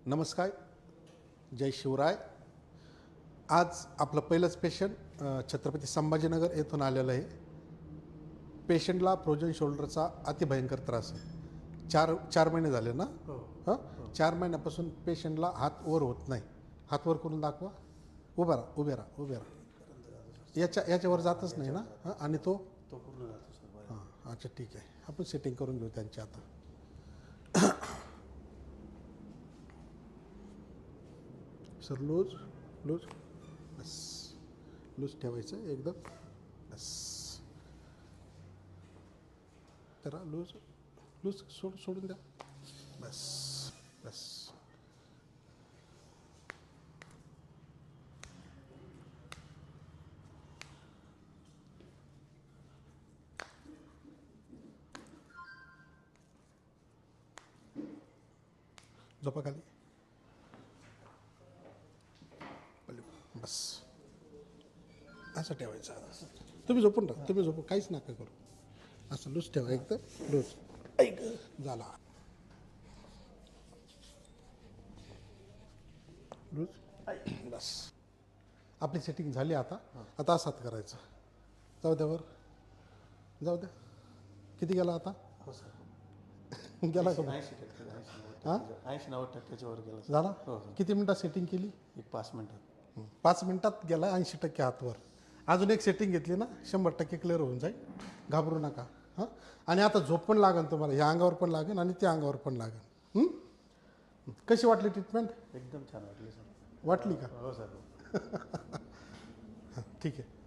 नमस्कार, जय शिवराय. आज आपलं पहिलंच पेशंट छत्रपती संभाजीनगर येथून आलेलं आहे. पेशंटला फ्रोजन शोल्डरचा अतिभयंकर त्रास आहे. चार महिने झाले ना. हां, 4 महिन्यापासून पेशंटला हात वर होत नाही. हात वर करून दाखवा. उभे राहा. याच्यावर जातच नाही ना. हां, आणि तो पूर्ण जातो सर. हां, अच्छा ठीक आहे. आपण सेटिंग करून घेऊ त्यांची आता. सर लूज बस, लूज ठेवायचं एकदम. बस करा, लूज सोडून द्या. बस झोपा खाली. बस असं ठेवायचं. तुम्ही झोपून राहा. काहीच नका करू. असं लूज ठेवा एकदम लूज. ऐक झाला लूज. बस आपली सेटिंग झाली. आता असं करायचं. जाऊ द्या. किती गेला आता? हो सर. गेला का? 80-90% वर गेला सर. झाला. हो सर. किती मिनटात सेटिंग केली? एक 5 मिनिटात. 5 मिनटात गेला 80% हातवर. अजून एक सेटिंग घेतली ना 100% क्लिअर होऊन जाईल. घाबरू नका. हां, आणि आता झोप पण लागेल तुम्हाला. ह्या अंगावर पण लागेल आणि त्या अंगावर पण लागेल. कशी वाटली ट्रीटमेंट? एकदम छान वाटली सर. वाटली का? हो सर. ठीक आहे.